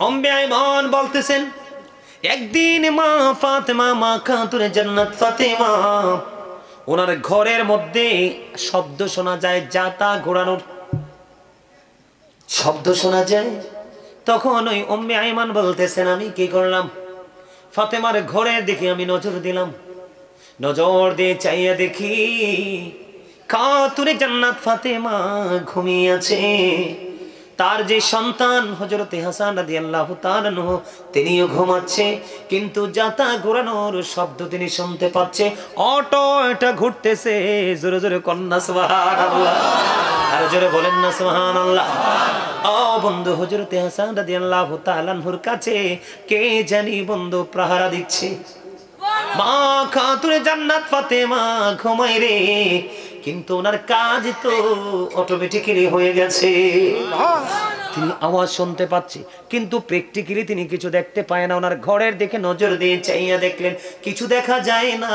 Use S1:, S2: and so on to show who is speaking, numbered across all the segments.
S1: উম্মে আইমান বলতেছেন একদিন মা ফাতেমা মা খাতুনে জান্নাত ফাতেমা ওনার ঘরের মধ্যে শব্দ শোনা যায়, জাতা ঘোরানোর শব্দ শোনা যায়। তখন ওই উম্মে আইমান বলতেছেন আমি কি করলাম, ফাতেমার ঘরের দিকে আমি নজর দিলাম, নজর দিয়ে চাইয়া দেখি খাতুনে জান্নাত ফাতেমা ঘুমিয়ে আছে। তার যে সন্তান হযরতে হাসান রাদিয়াল্লাহু তাআলা আনহু তিনিও ঘুমাচ্ছে, কিন্তু জাতা ঘোরানোর শব্দ তিনি শুনতে পাচ্ছে। অটো এটা ঘুরতেছে, জোরে জোরে কন্যা সুবহানাল্লাহ, আর জোরে বলেন না সুবহানাল্লাহ। ও বন্ধু, হযরতে হাসান রাদিয়াল্লাহু তাআলা আনহুর কাছে কে জানি বন্ধু প্রহারা দিচ্ছে। মা খাতুনে জান্নাত ফাতেমা ঘুমায় রে, কিন্তু ওনার কাজ তো অটোমেটিক্যালি হয়ে গেছে। তিনি আওয়াজ শুনতে পাচ্ছে, কিন্তু প্র্যাকটিক্যালি তিনি কিছু দেখতে পায় না। ওনার ঘরের দিকে নজর দিয়ে চাইয়া দেখলেন, কিছু দেখা যায় না।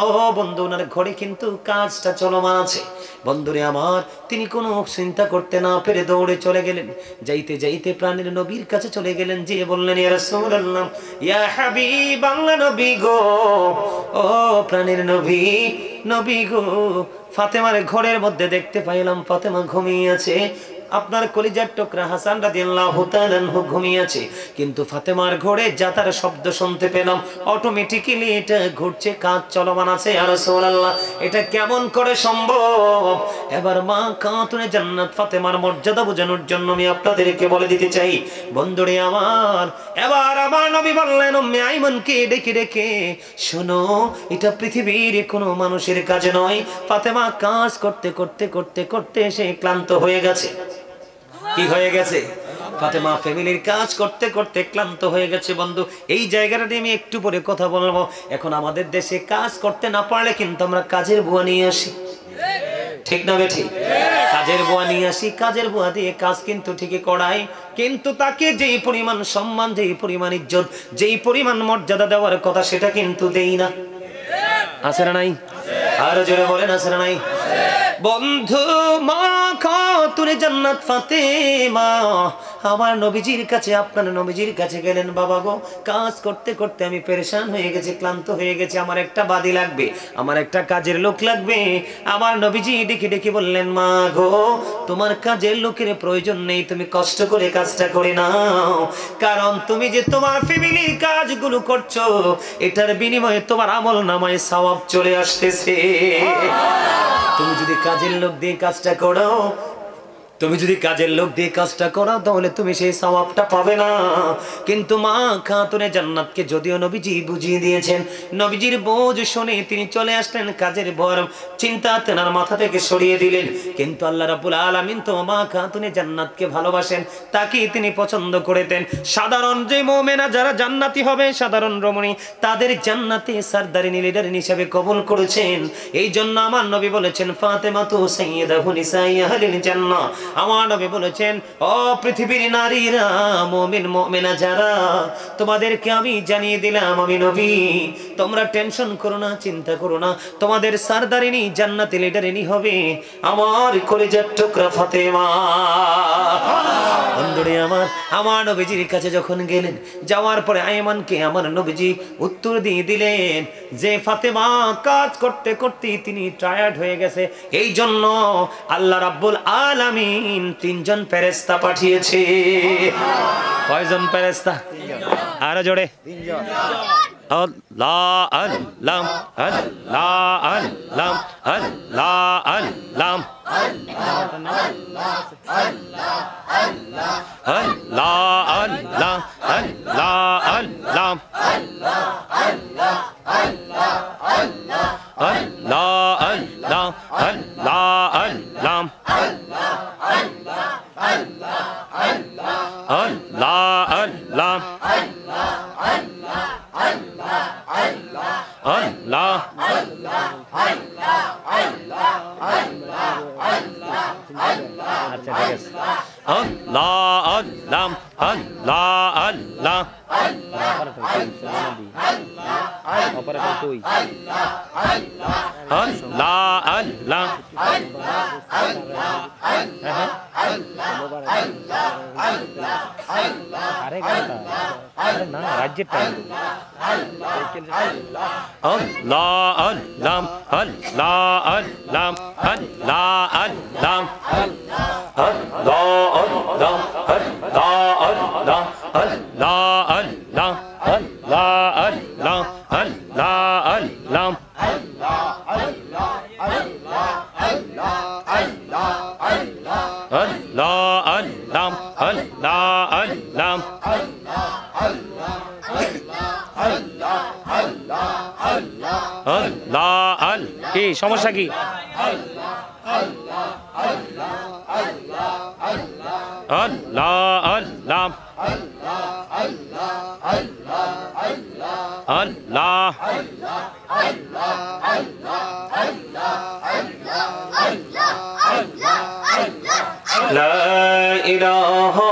S1: ও বন্ধু, ওনার ঘরে কিন্তু কাজটা চলমান আছে। বন্ধুরে আমার, তিনি কোনো চিন্তা করতে না পেরে দৌড়ে চলে গেলেন। যাইতে যাইতে প্রাণের নবীর কাছে চলে গেলেন, যে বললেন ইয়া রাসূলুল্লাহ, ইয়া হাবিব আল্লাহ, নবী গো, ও প্রাণের নবী, নবী গো, ফাতেমার ঘরের মধ্যে দেখতে পাইলাম ফাতেমা ঘুমিয়ে আছে। আপনার কলিজার টুকরা হাসান রাদিয়াল্লাহু তাআলা আনহু ঘুমিয়ে আছে, কিন্তু ফাতেমার ঘরে জাতার শব্দ শুনতে পেলাম। অটোমেটিক্যালি এটা ঘুরছে, কাজ চলমান আছে। ইয়া রাসূলুল্লাহ, এটা কেমন করে সম্ভব? এবার মা খাতুনে জান্নাত ফাতেমার মর্যাদা বোঝানোর জন্য আমি আপনাদেরকে বলে দিতে চাই। বন্ধুরে আমার, এবার আমার নবী বললেন উম্মে আইমানকে ডেকে ডেকে, শোনো, এটা পৃথিবীর কোনো মানুষের কাজ নয়। ফাতেমা কাজ করতে করতে করতে করতে সে ক্লান্ত হয়ে গেছে। কি হয়ে গেছে? ফাতেমা ফ্যামিলির কাজ করতে করতে ক্লান্ত হয়ে গেছে। বন্ধু, এই জায়গাটা নিয়ে আমি একটু পরে কথা বলবো। এখন আমাদের দেশে কাজ করতে না পারলে কিন্তু আমরা কাজের বুয়া নিয়ে আসি, ঠিক না বেঠি? কাজের বুয়া নিয়ে আসি, কাজের বুয়া দিয়ে কাজ কিন্তু ঠিকই করাই, কিন্তু তাকে যেই পরিমাণ সম্মান, যেই পরিমাণ ইজ্জত, যেই পরিমাণ মর্যাদা দেওয়ার কথা সেটা কিন্তু দেই না। আছে না নাই? আরো জোরে বলেন, আছে না নাই? বন্ধু, মা খাতুনে জান্নাত ফাতেমা আমার নবীজির কাছে, আপনার নবীজির কাছে গেলেন। বাবা গো, কাজ করতে করতে আমি পেরেশান হয়ে গেছি, ক্লান্ত হয়ে গেছি, আমার একটা বাদী লাগবে, আমার একটা কাজের লোক লাগবে। আমার নবীজি ডেকে ডেকে বললেন, মা গো, তোমার কাজের লোকের প্রয়োজন নেই, তুমি কষ্ট করে কাজটা করে নাও। কারণ তুমি যে তোমার ফ্যামিলির কাজগুলো করছো, এটার বিনিময়ে তোমার আমল নামায় সওয়াব চলে আসতেছে। তুমি যদি কাজের লোক দিয়ে কাজটা করো, তুমি যদি কাজের লোক দিয়ে কাজটা করো, তাহলে তুমি সেই সওয়াবটা পাবে না। কিন্তু মা খাতুনে জান্নাতকে যদিও নবীজি বুঝিয়ে দিয়েছেন, নবীজির বোঝ শুনে তিনি চলে আসলেন, কাজের বড় চিন্তা তেনার মাথা থেকে সরিয়ে দিলেন। কিন্তু আল্লাহ রাব্বুল আলামিন তো মা খাতুনে জান্নাতকে ভালোবাসেন, তাকে তিনি পছন্দ করেতেন। সাধারণ যে মুমিনা যারা জান্নাতি হবে, সাধারণ রমণী, তাদের জান্নাতে সরদারিনী লিডার হিসেবে কবুল করেছেন। এই জন্য আমার নবী বলেছেন, ফাতেমা তু সাইয়্যিদাতু নিসাই আহলিল জান্নাহ। আমার নবী বলেছেন, ও পৃথিবীর নারীরা, মুমিন মুমিনা যারা, তোমাদেরকে আমি জানিয়ে দিলাম, আমি নবী, তোমরা টেনশন করো না, চিন্তা করো না, তোমাদের সরদারিনী জান্নাতি লিডারিনী হবে আমার কলিজার টুকরা ফাতেমা। বন্ধুরে আমার, আমার নবীজির কাছে যখন গেলেন, যাওয়ার পরে আইমানকে আমার নবীজি উত্তর দিয়ে দিলেন যে ফাতেমা কাজ করতে করতে তিনি টায়ার্ড হয়ে গেছে, এই জন্য আল্লাহ রাব্বুল আলামিন তিনজন ফেরেশতা পাঠিয়েছে। কয়জন ফেরেশতা? আরো জোরে, তিনজন। আল্লাহ আল্লাহ আল্লাহ আল্লাহ আল্লাহ আল্লাহ
S2: আরে গানটা আরে না রাজ্যের টাইম
S1: আল্লাহ আল্লাহ আল্লাহ আল্লাহ আল্লাহ আল্লাহ আল্লাহ আল্লাহ আল্লাহ আল্লাহ আল্লাহ আল্লাহ আল্লাহ আল্লাহ
S2: কি সমস্যা কি
S1: আল্লাহ লা ইলাহা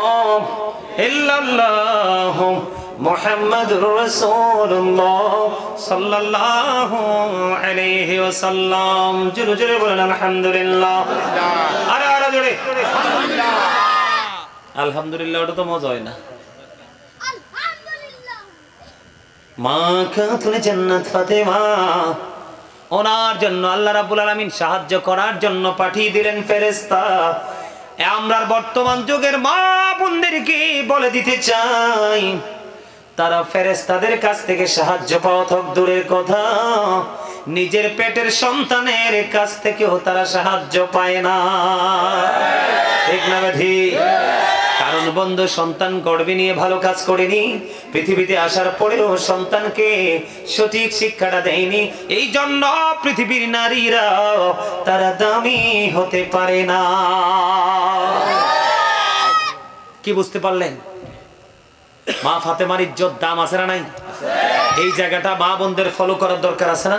S1: ইল্লাল্লাহ মুহাম্মাদুর রাসূলুল্লাহ সাল্লাল্লাহু আলাইহি ওয়াসাল্লাম। জোরে জোরে বলেন আলহামদুলিল্লাহ। আরে আরে জোরে আলহামদুলিল্লাহ। আলহামদুলিল্লাহ ওটা তো মজা হয় না। আলহামদুলিল্লাহ। মা খাতুনে জান্নাত ফাতেমা ওনার জন্য আল্লাহ রাব্বুল আলামিন সাহায্য করার জন্য পাঠিয়ে দিলেন ফেরেশতা। আমরা বর্তমান যুগের মা বোনদেরকে বলে দিতে চাই, তারা ফেরেশতাদের কাছ থেকে সাহায্য পাওয়া তো দূরের কথা, নিজের পেটের সন্তানের কাছ থেকেও তারা সাহায্য পায় না। ঠিক না ঠিক? কারণ বন্ধু সন্তান গর্ভে নিয়ে ভালো কাজ করেনি, পৃথিবীতে আসার পরেও সন্তানকে সঠিক শিক্ষাটা দেয়নি, এই জন্য পৃথিবীর নারীরা তারা দামি হতে পারে না। কি বুঝতে পারলেন? মা ফাতেমার ইজ্জত দাম আছে না নাই? এই জায়গাটা মা বোনদের ফলো করার দরকার আছে না?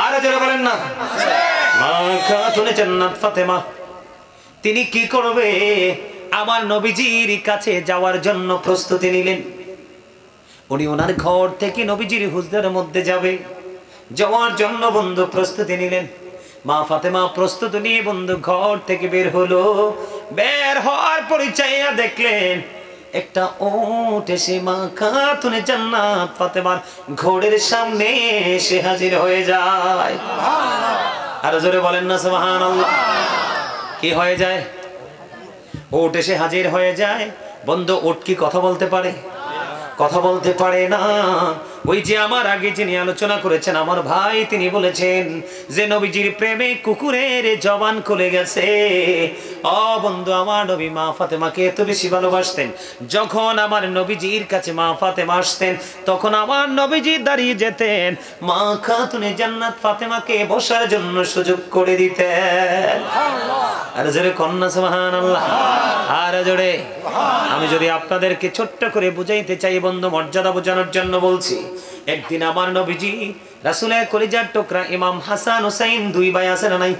S1: আরে যারা বলেন না, মা খাতুনে জান্নাত ফাতেমা তিনি কি করবে? আমার নবীজির কাছে যাওয়ার জন্য প্রস্তুতি নিলেন। উনি ওনার ঘর থেকে নবীজির হুজরার মধ্যে যাবে, যাওয়ার জন্য বন্ধু প্রস্তুতি নিলেন। মা ফাতেমা প্রস্তুতি নিয়ে বন্ধু ঘর থেকে বের হলো। বের হওয়ার পরিচয় দেখলেন একটা উট এসে মা খাতুনে জান্নাত ফাতেমার ঘোড়ের সামনে এসে হাজির হয়ে যায়। আর জোরে বলেন না সুবহানাল্লাহ। কি হয়ে যায়? উট এসে হাজির হয়ে যায়। বন্ধু উট কি কথা বলতে পারে? কথা বলতে পারে না। ওই যে আমার আগে যিনি আলোচনা করেছেন আমার ভাই, তিনি বলেছেন যে নবীজির প্রেমে কুকুরের জবান খুলে গেছে। ও বন্ধু, আমার নবী মা ফাতেমাকে এত বেশি ভালোবাসতেন, যখন আমার নবীজির কাছে মা ফাতেমা আসতেন তখন আমার নবীজি দাঁড়িয়ে যেতেন, মা খাতুনে জান্নাত ফাতেমাকে বসার জন্য সুযোগ করে দিতেন। আর জোরে কন্যা সুবহানাল্লাহ। আর জোরে। আমি যদি আপনাদেরকে ছোট্ট করে বুঝাইতে চাই বন্ধু, মর্যাদা বোঝানোর জন্য বলছি। একদিন আমার নবীজি রাসূলের কলিজার টুকরা ইমাম হাসান হুসাইন দুই ভাই আছে না নাই?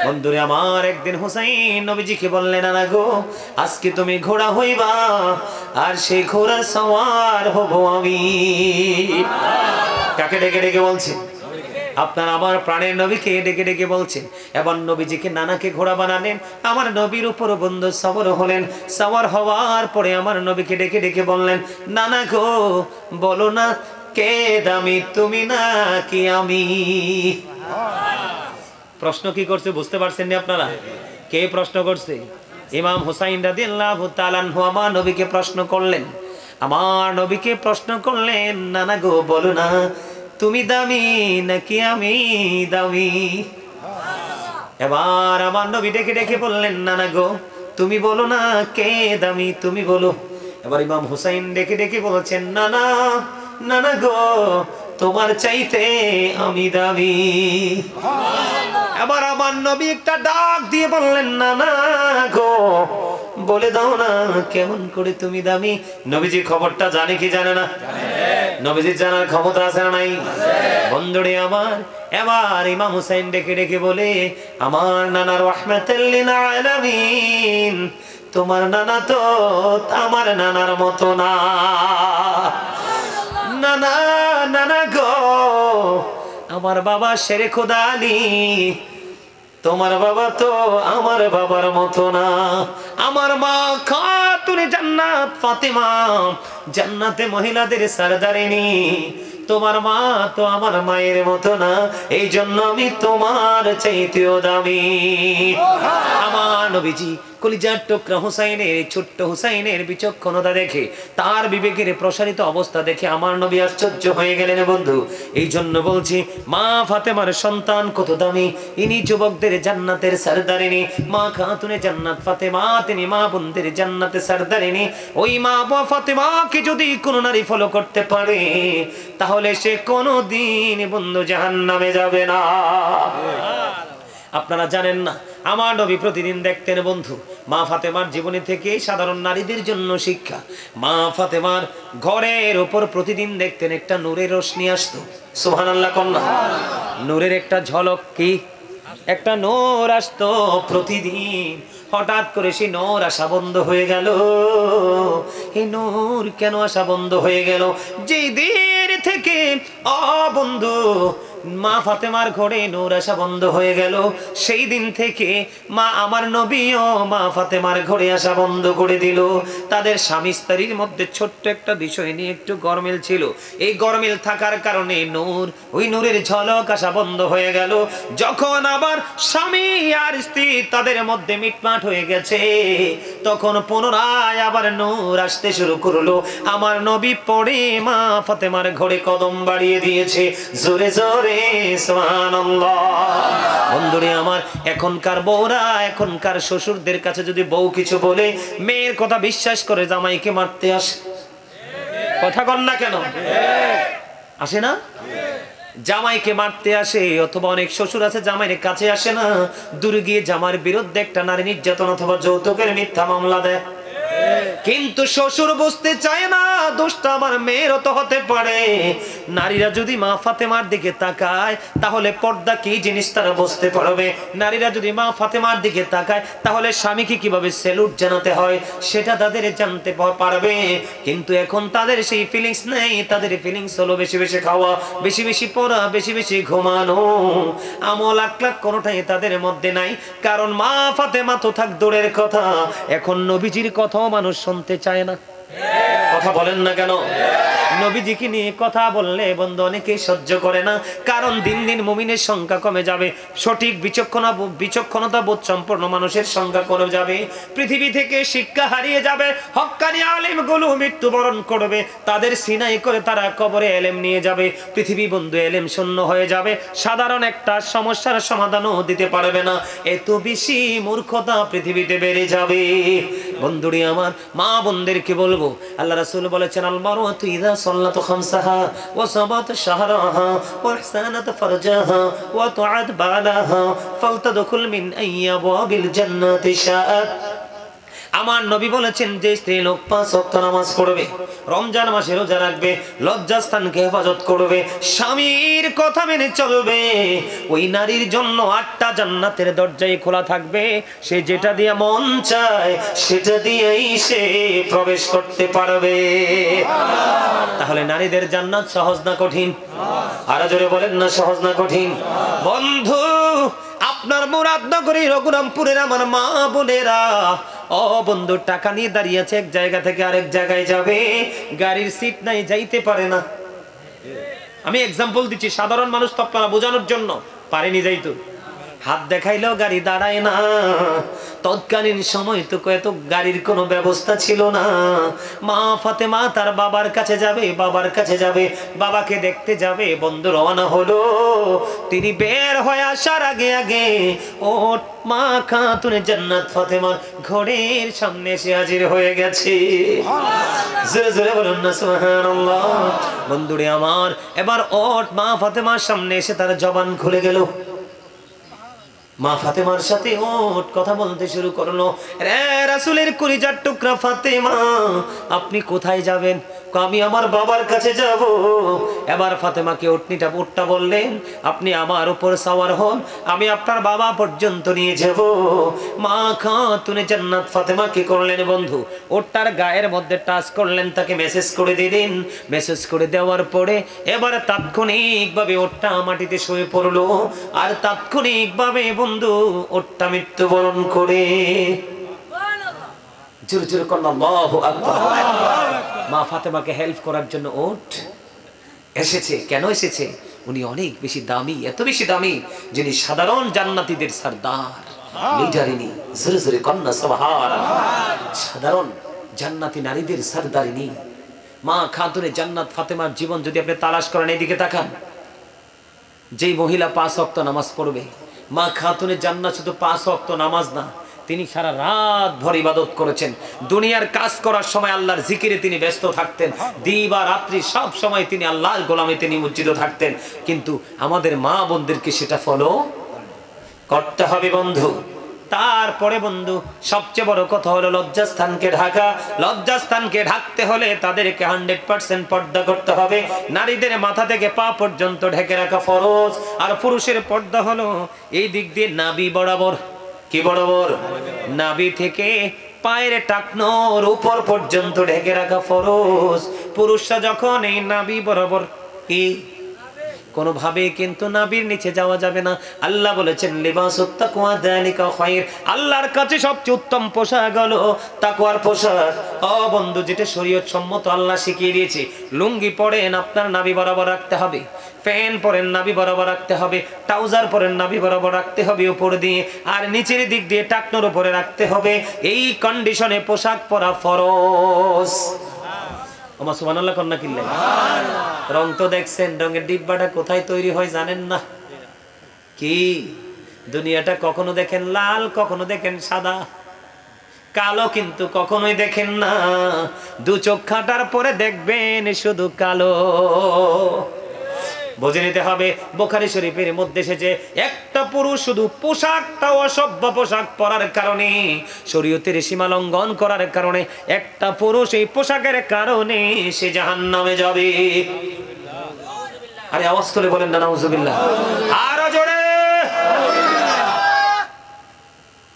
S1: বন্ধুরে আমার, একদিন হুসাইন নবীজিকে বললেন, না গো আজকে তুমি ঘোড়া হইবা আর সেই ঘোড়ার সওয়ার হব আমি। কাকে ডেকে ডেকে বলছেন? আপনার আমার প্রাণের নবীকে ডেকে ডেকে বলছেন। এবার নবীজিকে নানাকে ঘোড়া বানালেন, আমার নবীর উপর বন্ধু সওয়ার হলেন। সওয়ার হওয়ার পরে আমার নবীকে ডেকে ডেকে বললেন, নানা গো বলো না কে দামি, তুমি না কি আমি? প্রশ্ন কি করছে বুঝতে পারছেন না আপনারা? কে প্রশ্ন করছে? ইমাম হুসাইন রাদিয়াল্লাহু তাআলা আনহু আমার নবীকে প্রশ্ন করলেন। আমার নবীকে প্রশ্ন করলেন, নানা গো বলো না তুমি দামি নাকি আমি দামি? এবার আমার নবী ডেকে ডেকে বললেন, নানা গো তুমি বলো না কে দামি, তুমি বলো। এবার ইমাম হুসাইন ডেকে ডেকে বলছেন, নানা নানা গো তোমার চাইতে আমি দামি। এবার আমার নবী একটা ডাক দিয়ে বললেন, নানা গো বলে দাও না কেমন করে তুমি দামি? নবীজি খবরটা জানে কি জানে না? নবীজির জানার ক্ষমতা আছে না নাই? বন্ধুরে আমার, এবার ইমাম হুসাইন ডেকে ডেকে বলে, আমার নানা রাহমাতুল লিল আলামিন, তোমার নানা তো আমার নানার মতো না। নানা নানা গো আমার বাবা শেরে খোদা আলী, তোমার বাবা তো আমার বাবার মতো না। আমার মা খাতুনে জান্নাত ফাতেমা জান্নাতে মহিলাদের সরদারিনী, তোমার মা তো আমার মায়ের মতো না, এই জন্য আমি তোমার চাইতেও দামি। আমার নবীজি কলিজার টুকরা হুসাইনের, ছোট্ট হুসাইনের বিচক্ষণতা দেখে, তার বিবেকের প্রসারিত অবস্থা দেখে আমার নবী আশ্চর্য হয়ে গেলেন বন্ধু। এই জন্য বলছি, মা ফাতেমার সন্তান কত দামি, ইনি যুবকদের জান্নাতের সরদারিনী। মা খাতুনে জান্নাত ফাতেমা, তিনি মা বোনদের জান্নাতের সরদারিনী। ওই মা ফাতেমাকে যদি কোনো নারী ফলো করতে পারে, তাহলে সে কোনোদিন বন্ধু জাহান্নামে যাবে না। আপনারা জানেন না, আমার নবী প্রতিদিন দেখতেন বন্ধু, মা ফাতেমার জীবনী থেকে সাধারণ নারীদের জন্য শিক্ষা। মা ফাতেমার ঘরের উপর প্রতিদিন দেখতেন একটা নূরের রোশনি আসতো। সুবহানাল্লাহ কন্যা, নূরের একটা ঝলক, কি একটা নূর আসতো প্রতিদিন। হঠাৎ করে সেই নূর আসা বন্ধ হয়ে গেল। এই নূর কেন আসা বন্ধ হয়ে গেল? যেই দিন থেকে বন্ধু মা ফাতেমার ঘরে নূর আসা বন্ধ হয়ে গেল, সেই দিন থেকে মা আমার নবীও মা ফাতেমার ঘরে আসা বন্ধ করে দিল। তাদের স্বামী স্ত্রীর মধ্যে ছোট্ট একটা বিষয় নিয়ে একটু গরমিল ছিল। এই গরমিল থাকার কারণে নূর, ওই নূরের ঝলক আসা বন্ধ হয়ে গেল। যখন আবার স্বামী আর স্ত্রী তাদের মধ্যে মিটমাট হয়ে গেছে, তখন পুনরায় আবার নূর আসতে শুরু করলো। আমার নবী পড়ে মা ফাতেমার ঘরে কদম বাড়িয়ে দিয়েছে। জোরে জোরে সুবহানাল্লাহ। বন্ধুরে আমার, এখনকার বউরা, এখনকার শ্বশুরদের কাছে যদি বউ কিছু বলে, মেয়ের কথা বিশ্বাস করে জামাইকে মারতে আসে। কথা কন না কেন? আসে না? জামাইকে মারতে আসে। অথবা অনেক শ্বশুর আছে জামাইয়ের কাছে আসে না, দূরে গিয়ে জামার বিরুদ্ধে একটা নারী নির্যাতন অথবা যৌতুকের মিথ্যা মামলা দেয়। কিন্তু শ্বশুর বুঝতে চায় না দোষটা আমার মেয়েরও তো হতে পারে। নারীরা যদি মা ফাতেমার দিকে তাকায়, তাহলে পর্দা কি জিনিস তারা বুঝতে পারবে। নারীরা যদি মা ফাতেমার দিকে তাকায়, তাহলে স্বামীকে কিভাবে স্যালুট জানাতে হয় সেটা তাদের জানতে পারবে। কিন্তু এখন তাদের সেই ফিলিংস নেই। তাদের ফিলিংস হলো বেশি বেশি খাওয়া, বেশি বেশি পড়া, বেশি বেশি ঘুমানো। আমল আখলাক কোনোটাই তাদের মধ্যে নাই। কারণ মা ফাতেমা তো থাক দূরের কথা, এখন নবীজির কথাও মানুষ শুনতে চায় না। কথা বলেন না কেন? নবীজিকে নিয়ে কথা বললে বন্ধু অনেকেই সহ্য করে না। কারণ দিন দিন মুমিনের সংখ্যা কমে যাবে, সঠিক বিচক্ষণতা বোধ সম্পন্ন মানুষের সংখ্যা কমে যাবে, পৃথিবী থেকে শিক্ষা হারিয়ে যাবে, হক্কানি আলেমগুলো মৃত্যুবরণ করবে, তাদের সিনাই করে তারা কবরে এলেম নিয়ে যাবে। পৃথিবী বন্ধু এলেম শূন্য হয়ে যাবে, সাধারণ একটা সমস্যার সমাধানও দিতে পারবে না। এত বেশি মূর্খতা পৃথিবীতে বেড়ে যাবে। বন্ধুরি আমার, মা বোনদেরকে বলবো, আল্লাহ রাসূল বলেছেন, আল মারওয়াতু ইযা সাল্লাত খামসাহা ওয়া সাবাত শাহরাহা ওয়া ইহসানাত ফারজাহা ওয়া তুআদ বালাহা ফালতাদখুল মিন আইয়াবিল জান্নাতি শাআত। আমার নবী বলেছেন, যে স্ত্রী লোক 5 ওয়াক্ত নামাজ পড়বে, রমজান মাসে রোজা রাখবে, লজ্জাস্থানকে হেফাজত করবে, স্বামীর কথা মেনে চলবে, ওই নারীর জন্য 8টা জান্নাতের দরজাই খোলা থাকবে। সে যেটা দিয়ে মন চায় সেটা দিয়েই সে প্রবেশ করতে পারবে। তাহলে নারীদের জান্নাত সহজ না কঠিন? আর জোরে বলেন না, সহজ না কঠিন? বন্ধু, আপনার মুরাদনগরী রঘুরামপুরের আমার মা বোনেরা, ও বন্ধু, টাকা নিয়ে দাঁড়িয়ে আছে, এক জায়গা থেকে আরেক জায়গায় যাবে, গাড়ির সিট নাই, যাইতে পারে না। আমি এক্সাম্পল দিচ্ছি, সাধারণ মানুষ তো আপনারা বোঝানোর জন্য পারেনি যাইতো। হাত দেখাইলেও গাড়ি দাঁড়ায় না। তৎকালীন সময় তো এত গাড়ির কোনো ব্যবস্থা ছিল না। মা ফাতেমা তার বাবার কাছে যাবে, বাবাকে দেখতে যাবে। বন্ধু রওনা হলো, তিনি বের হয়ে আসার আগে ও মা খাতুনে জান্নাত ফাতেমার ঘরের সামনে এসে হাজির হয়ে গেছে। জোরে জোরে বলুন না সুবহানাল্লাহ। বন্ধুরে আমার, এবার ওট মা ফাতেমার সামনে এসে তার জবান খুলে গেল। মা ফাতেমার সাথে ওট কথা বলতে শুরু করলো। রে রাসূলের কলিজার টুকরা ফাতেমা, আপনি কোথায় যাবেন? আমি আমার বাবার কাছে যাব। এবার ফাতেমাকে উটটা বললেন, আপনি আমার উপর সওয়ার হন, আমি আপনার বাবা পর্যন্ত নিয়ে যাব। মা খাতুনে জান্নাত ফাতেমা কি করলেন বন্ধু, উটটার গায়ের মধ্যে টাচ করলেন, তাকে মেসেজ করে দিলেন। মেসেজ করে দেওয়ার পরে এবার তাৎক্ষণিকভাবে উটটা মাটিতে শুয়ে পড়লো, আর তাৎক্ষণিকভাবে বন্ধু উটটা মৃত্যুবরণ করে। জোরে জোরে কন্যা আল্লাহু আকবার। মা ফাতেমাকে হেল্প করার জন্য উট এসেছে। কেন এসেছে? উনি অনেক বেশি দামি, এত বেশি দামি যিনি সাধারণ জান্নাতীদের সরদার, লিডারিনী। জোরে জোরে কন্যা সুবহানাল্লাহ। সাধারণ জান্নাতি নারীদের সরদারিনী মা খাতুনে জান্নাত ফাতেমার জীবন যদি আপনি তালাশ করেন, এদিকে তাকান, যেই মহিলা 5 ওয়াক্ত নামাজ পড়বে, মা খাতুনে জান্নাত শুধু 5 ওয়াক্ত নামাজ না, তিনি সারা রাত ভর ইবাদত করেছেন। দুনিয়ার কাজ করার সময় আল্লাহর জিকিরে তিনি ব্যস্ত থাকতেন, দিবা রাত্রি সব সময় তিনি আল্লাহর গোলামে তিনি মসজিদে থাকতেন। কিন্তু আমাদের মা বোনদেরকে সেটা ফলো করতে হবে বন্ধু। তারপরে বন্ধু সবচেয়ে বড় কথা হলো লজ্জাস্থানকে ঢাকা। লজ্জাস্থানকে ঢাকতে হলে তাদেরকে 100% পর্দা করতে হবে। নারীদের মাথা থেকে পা পর্যন্ত ঢেকে রাখা ফরজ। আর পুরুষের পর্দা হলো এই দিক দিয়ে নাভি বরাবর। কি বরাবর? নাভি থেকে পায়ের টাকনোর উপর পর্যন্ত ঢেকে রাখা ফরজ। পুরুষরা যখন এই নাভি বরাবর কি কোনোভাবে কিন্তু নাভির নিচে যাওয়া যাবে না। আল্লাহ বলেছেন লিবাসুত তাকওয়া যালিকা খায়র, আল্লাহর কাছে সবচেয়ে উত্তম পোশাক হলো তাকওয়ার পোশাক। ও বন্ধু, যেটা শরীয়ত সম্মত আল্লাহ শিখিয়ে দিয়েছে, লুঙ্গি পরেন আপনার নাভি বরাবর রাখতে হবে, প্যান্ট পরেন নাভি বরাবর রাখতে হবে, ট্রাউজার পরেন নাভি বরাবর রাখতে হবে উপর দিয়ে, আর নিচের দিক দিয়ে টাকনোর উপরে রাখতে হবে। এই কন্ডিশনে পোশাক পরা ফরজ। আমার সুবহানাল্লাহ কন্যা কিল্লে। রং তো দেখছেন, রঙের ডিব্বাটা কোথায় তৈরি হয় জানেন না? কি দুনিয়াটা কখনো দেখেন লাল, কখনো দেখেন সাদা, কালো কিন্তু কখনোই দেখেন না। দু চোখ খাটার পরে দেখবেন শুধু কালো। বুঝে নিতে হবে। বুখারী শরীফের মধ্যে এসেছে, একটা পুরুষ শুধু পোশাকটাও অসভ্য পোশাক পরার কারণে, শরীয়তের সীমা লঙ্ঘন করার কারণে, একটা পুরুষ এই পোশাকের কারণে সে জাহান্নামে যাবে। আরে আওয়াজ তুলে বলেন না নাউজুবিল্লাহ। আরো জোরে।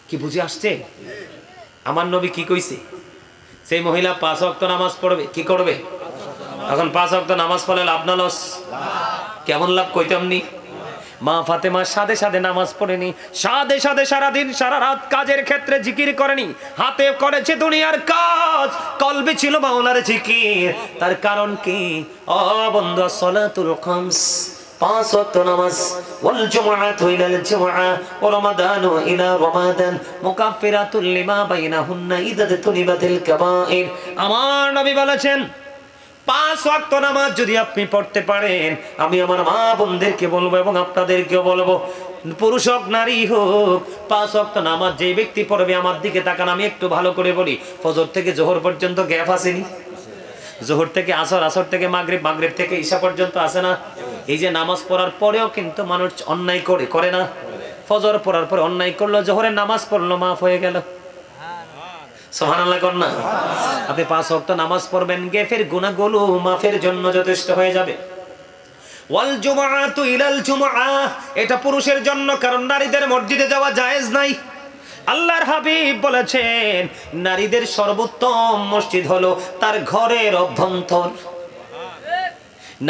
S1: কি বুঝে আসছে? আমার নবী কি কইছে? সেই মহিলা 5 ওয়াক্ত নামাজ পড়বে, কি করবে? এখন 5 ওয়াক্ত নামাজ পড়লে লাভ না লস? কেমন লাভ কইতাম নি? মা ফাতেমা সাথে সাথে নামাজ পড়েনি, সাথে সাথে সারাদিন সারা রাত কাজের ক্ষেত্রে জিকির করেনি, হাতে করেছে দুনিয়ার কাজ, কলবে ছিল মাওলার জিকির। তার কারণ কি? ও বন্ধু, সালাতুল খামস, 5 ওয়াক্ত নামাজ, ওয়াল জুমআতু ইলাল জুমআ ওয়া রমাদানু ইলা রমাদান মুকাফফিরাতুল লিমা বাইনাহুন্না ইযা তুনিবাতিল কাবাইর। আমার নবী বলেছেন 5 ওয়াক্ত নামাজ যদি আপনি পড়তে পারেন, আমি আমার মা বোনদেরকে বলবো এবং আপনাদেরকেও বলবো, পুরুষ হোক নারী হোক, 5 ওয়াক্ত নামাজ যে ব্যক্তি পড়বে, আমার দিকে তাকান, আমি একটু ভালো করে বলি, ফজর থেকে জোহর পর্যন্ত গ্যাপ আসেনি? জোহর থেকে আসর, আসর থেকে মাগরিব, মাগরিব থেকে ঈশা পর্যন্ত আসে না? এই যে নামাজ পড়ার পরেও কিন্তু মানুষ অন্যায় করে না? ফজর পড়ার পরে অন্যায় করলো, জোহরের নামাজ পড়লো, মাফ হয়ে গেল। সুবহানাল্লাহ কন্যা। আপনি 5 ওয়াক্ত নামাজ পড়বেন, গেফের গুনাহগুলো মাফের জন্য যথেষ্ট হয়ে যাবে। ওয়াল জুমআতু ইলাল জুমআ, এটা পুরুষের জন্য, কারণ নারীদের মসজিদে যাওয়া জায়েজ নাই। আল্লাহর হাবিব বলেছেন নারীদের সর্বোত্তম মসজিদ হলো তার ঘরের অভ্যন্তর।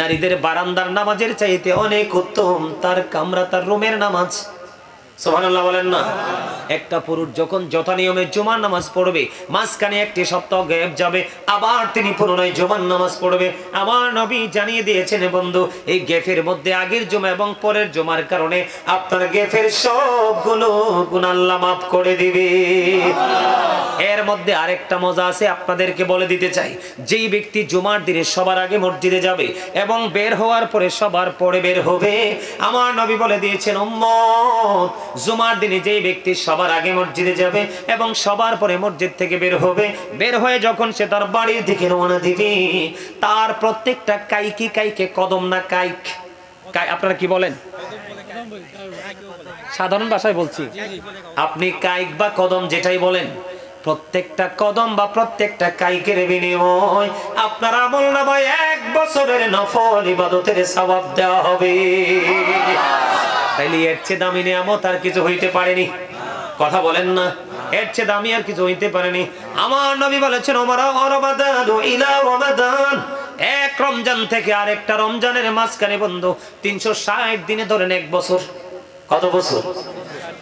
S1: নারীদের বারান্দার নামাজের চাইতে অনেক উত্তম তার কামরা, তার রুমের নামাজ। সুবহানাল্লাহ বলেন না? একটা পুরুষ যখন যথা নিয়মে জুমার নামাজ পড়বে, মাঝখানে একটি সপ্তাহ গ্যাপ যাবে, আবার তিনি পুনরায় জুমার নামাজ পড়বে। আমার নবী জানিয়ে দিয়েছেন বন্ধু, এই গ্যাপের মধ্যে আগের জুমা এবং পরের জুমার কারণে আপনার গ্যাপের সবগুলো গুনাহ আল্লাহ মাফ করে দিবে। এর মধ্যে আরেকটা মজা আছে, আপনাদেরকে বলে দিতে চাই। যেই ব্যক্তি জুমার দিনে সবার আগে মসজিদে যাবে এবং বের হওয়ার পরে সবার পরে বের হবে, আমার নবী বলে দিয়েছেন উম্মত, জুমার দিনে যেই ব্যক্তি সবার আগে মসজিদে যাবে এবং সবার পরে মসজিদ থেকে বের হবে, বের হয়ে যখন সে তার বাড়ির দিকে রওনা দিবে, তার প্রত্যেকটা কাইকে কদম না কাইক, আপনারা কি বলেন? সাধারণ ভাষায় বলছি, আপনি কাইক বা কদম যেটাই বলেন, প্রত্যেকটা কদম বা প্রত্যেকটা কাইকের বিনিময় আপনার আমল নামায় 1 বছরের নফল ইবাদতের সওয়াব দেওয়া হবে। তাইলে এর চেয়ে দামি নিয়ামত আর কিছু হইতে পারেনি। কথা বলেন না, এর চেয়ে দামি আর কিছু হইতে পারেনি। আমার নবী বলেছেন ওমরা রমাদান ইলা রমাদান, এক রমজান থেকে আরেকটা রমজানের মাঝখানে বন্ধু 360 দিনে ধরেন 1 বছর। কত বছর?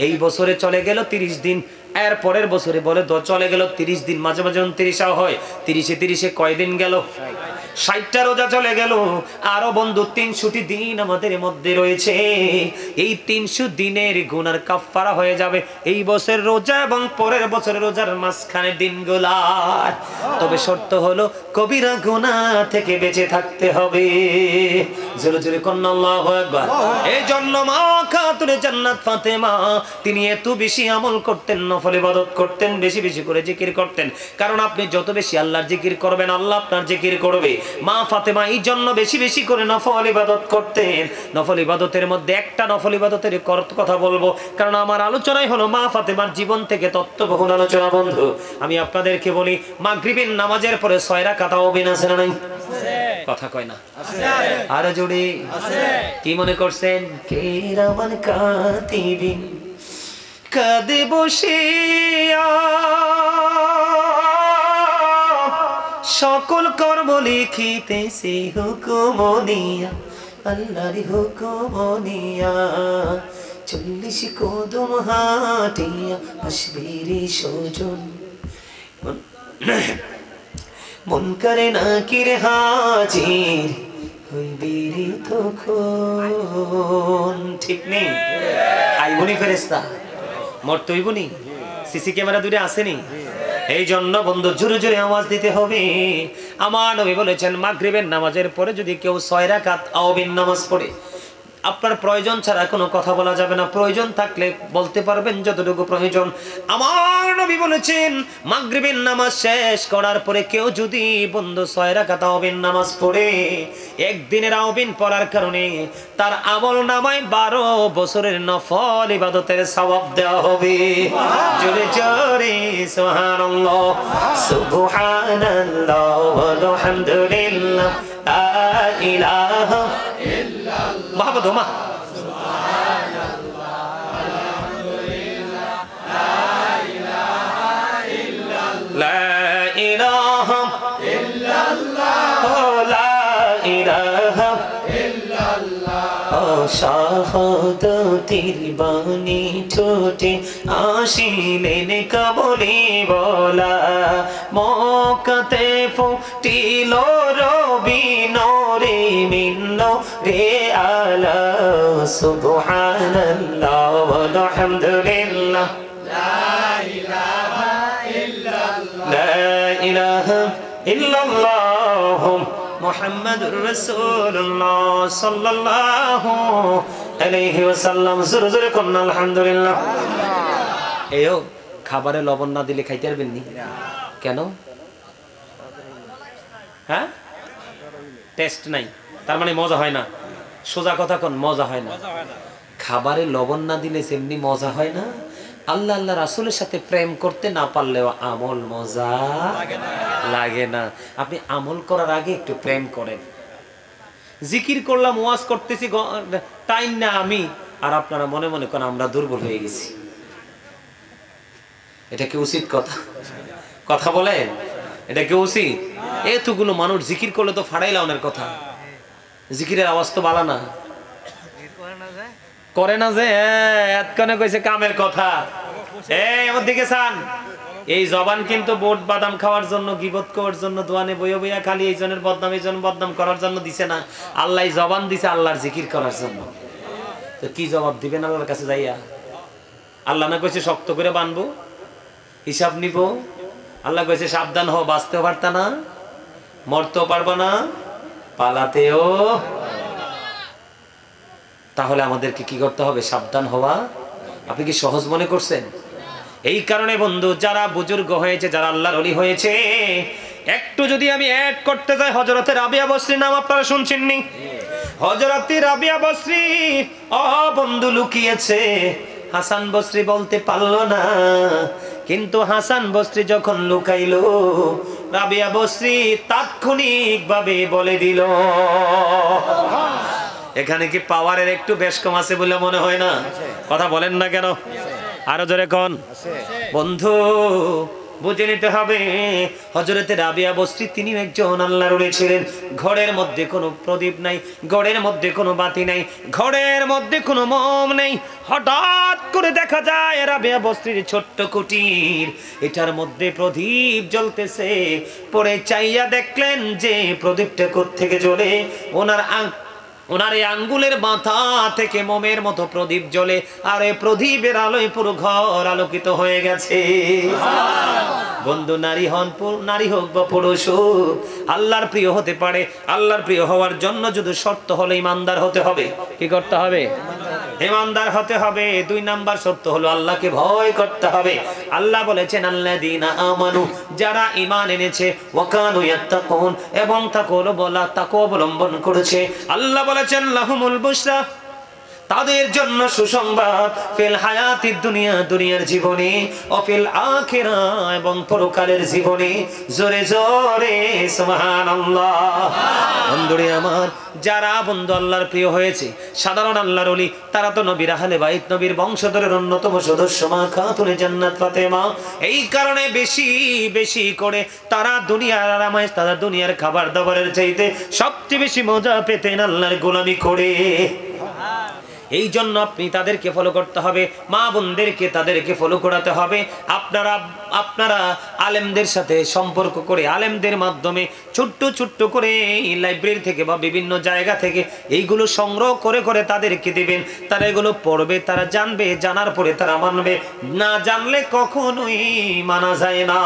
S1: এই বছরে চলে গেল 30 দিন, এর পরের বছরে বলে চলে গেল 30 দিন, মাঝে মাঝে 29 হয়, 30-এ কয় দিন গেল? 60টা রোজা চলে গেল। আরো বন্ধু 300টি দিন আমাদের মধ্যে রয়েছে। এই 300 দিনের গুনার কাফারা হয়ে যাবে এই বছরের রোজা এবং পরের বছরের রোজার মাঝখানে দিনগুলা। তবে শর্ত হলো কবিরা গুনাহ থেকে বেঁচে থাকতে হবে। জোরে জোরে কন্না আল্লাহু আকবার। এই জন্য মা খাতুনে জান্নাত ফাতেমা তিনি এত বেশি আমল করতেন, নফল ইবাদত করতেন, বেশি বেশি করে জিকির করতেন। কারণ আপনি যত বেশি আল্লাহর জিকির করবেন আল্লাহ আপনার জিকির করবে। মা ফাতেমা এই জন্য বেশি বেশি করে নফল ইবাদত করতেন। নফল ইবাদতের মধ্যে একটা নফল ইবাদতের কথা বলবো, কারণ আমার আলোচনাই হলো মা ফাতেমার জীবন থেকে তত্ত্ববহুল আলোচনা। বন্ধু আমি আপনাদেরকে বলি, মাগরিবের নামাজের পরে 6 রাকাত তাওবিন আছে না নাই? কথা কয় না, আর জোরে কি মনে করছেন? কিরামান কাতিবিন কাঁদে বসিয়া সকল কর্ম লিখিতেছে হুকুম নিয়া, আল্লাহর হুকুম নিয়া। 40 কদম হাঁটিয়া আসবিরি সজন, মন করে নাকির হাজির হইবিরি তখন। ঠিক নেই? আইবনি ফেরেশতা, মরতে হইবনি। সিসি ক্যামেরা দূরে আসেনি। এই জন্য বন্ধু জোরে জোরে আওয়াজ দিতে হবে। আমার নবী বলেছেন মাগরিবের নামাজের পরে যদি কেউ 6 রাকাত তাওবিন নামাজ পড়ে, আপনার প্রয়োজন ছাড়া কোনো কথা বলা যাবে না। প্রয়োজন থাকলে বলতে পারবেন যতটুকু প্রয়োজন। আমার নবী বলেছেন মাগরিবের নামাজ শেষ করার পরে কেউ যদি বন্ধু 6 রাকাত তাওবিন নামাজ পড়ে, একদিনের তাওবিন পড়ার কারণে তার আমল নামায় 12 বছরের নফল ইবাদতের সওয়াব দেওয়া হবে। জোরে জোরে সুবহানাল্লাহ সুবহানাল্লাহ ওয়ালহামদুলিল্লাহ লা ইলাহা ইল্লাল্লাহ। মোহাম্মদ ওমা সুবহানাল্লাহ আলহামদুলিল্লাহ লা ইলাহা ইল্লাল্লাহ লা ইলাহা ইল্লাল্লাহ লা ইলাহা ইল্লাল্লাহ। ও শাহাদাতের বাণী ঠোঁটে আসিলেন কাবুলি বলা, মক্কাতে ফুটিল রবি নূরে মিন্ন রে আলা। সুবহানাল্লাহ ওয়ালহামদুলিল্লাহ লা ইলাহা ইল্লাল্লাহ লা ইলাহা ইল্লাল্লাহ মুহাম্মাদুর রাসূলুল্লাহ সাল্লাল্লাহু আলাইহি ওয়াসাল্লাম। জোরে জোরে কোন আলহামদুলিল্লাহ। এও খাবারে লবণ না দিলে খাইতে পারবেন নি? কেন? হ্যাঁ, টেস্ট নাই, তার মানে মজা হয় না। সোজা কথা কোন, মজা হয় না। খাবারে লবণ না দিলে যেমনি মজা হয় না, আল্লাহ আল্লাহ রাসূলের সাথে প্রেম করতে না পারলেও আমল মজা লাগে না। আপনি আমল করার আগে একটু প্রেম করেন। জিকির করলাম, ওয়াজ করতেছি, টাইম না আমি, আর আপনারা মনে মনে করেন আমরা দুর্বল হয়ে গেছি। এটা কি উচিত কথা? কথা বলেন, এটা কি উচিত? এতগুলো মানুষ জিকির করলে তো ফাড়াই লাউনের কথা। জিকিরের আওয়াজ তো বালা না, করে না যে এতক্ষণে কইছে কামের কথা। আমার দিকে চান, এই জবান কিন্তু বোট বাদাম খাওয়ার জন্য, গিবত করার জন্য, দোয়ানে বইয়া বইয়া খালি এই জনের বদনাম এই জনের বদনাম করার জন্য দিছে না। আল্লাহ জবান দিছে আল্লাহর জিকির করার জন্য। তো কি জবাব দিবেন আল্লাহর কাছে যাইয়া? আল্লাহ না কইছে শক্ত করে বানবো, হিসাব নিব। আল্লাহ কইছে সাবধান হও, বাঁচতেও পারতা না, মরতেও পারবা না, পালাতেও। তাহলে আমাদেরকে কি করতে হবে? সাবধান হওয়া। আপনি কি সহজ মনে করছেন? এই কারণে বন্ধু যারা বুজুর্গ হয়েছে, যারা আল্লাহর ওলি হয়েছে, একটু যদি আমি অ্যাড করতে যাই, হযরতে রাবিয়া বসরি নাম আপনারা শুনছেননি? হযরতে রাবিয়া বসরি বন্ধু লুকিয়েছে। হাসান বসরি বলতে পারলো না, কিন্তু হাসান বসরি যখন লুকাইলো, রাবিয়া বসরি তাৎক্ষণিকভাবে বলে দিল। এখানে কি পাওয়ারের একটু বেশ কম আছে বলে মনে হয় না? কথা বলেন না কেন? আরো জোরে কোন বন্ধু, বুঝে নিতে হবে হযরতে রাবিয়া বসরি তিনি একজন আল্লাহর ওলি ছিলেন। ঘরের মধ্যে কোনো প্রদীপ নাই, ঘরের মধ্যে কোনো বাতি নাই, ঘরের মধ্যে কোনো মোম নেই। হঠাৎ করে দেখা যায় রাবিয়া বসরির ছোট্ট কুটির, এটার মধ্যে প্রদীপ জ্বলতেছে। পরে চাইয়া দেখলেন যে প্রদীপটা কোত্থেকে জ্বলে। ওনার এই আঙ্গুলের মাথা থেকে মোমের মতো প্রদীপ জ্বলে, আর এই প্রদীপের আলোয় পুরো ঘর আলোকিত হয়ে গেছে। বন্ধু, নারী হোক বা পুরুষ হোক, আল্লাহর প্রিয় হতে পারে। আল্লাহর প্রিয় হওয়ার জন্য যদি শর্ত হলো ইমানদার হতে হবে। কি করতে হবে? ইমানদার হতে হবে। 2 নাম্বার শর্ত হলো আল্লাহকে ভয় করতে হবে। আল্লাহ বলেছেন আল্লাযীনা আমানু, যারা ঈমান এনেছে, ওয়া কানু ইয়াত্তাকুন, এবং তাকওয়া অবলম্বন করেছে। আল্লাহ বলেছেন লাহুমুল বুশরা, তাদের জন্য সুসংবাদ, ফিল হায়াতিদ দুনিয়া, দুনিয়ার জীবনে, ও ফিল আখিরা, এবং পরকালের জীবনে। জোরে জোরে সুবহানাল্লাহ। বন্ধুরে আমার, যারা বন্ধু আল্লাহর প্রিয় হয়েছে, সাধারণ আল্লাহর ওলি, তারা তো নবীর আহলে বাইত, নবীর বংশধরের অন্যতম সদস্য মা খাতুনে জান্নাত ফাতেমা। এই কারণে বেশি বেশি করে তারা দুনিয়ার আরামায়েশ, তারা দুনিয়ার খাবার দাবারের চাইতে সবচেয়ে বেশি মজা পেতেন আল্লাহর গোলামি করে। এই জন্য আপনি তাদেরকে ফলো করতে হবে, মা বোনদেরকে তাদেরকে ফলো করাতে হবে। আপনারা আলেমদের সাথে সম্পর্ক করে, আলেমদের মাধ্যমে ছোট্ট ছোট্ট করে লাইব্রেরি থেকে বা বিভিন্ন জায়গা থেকে এইগুলো সংগ্রহ করে করে তাদেরকে দিবেন। তারা এগুলো পড়বে, তারা জানবে, জানার পরে তারা মানবে। না জানলে কখনোই মানা যায় না।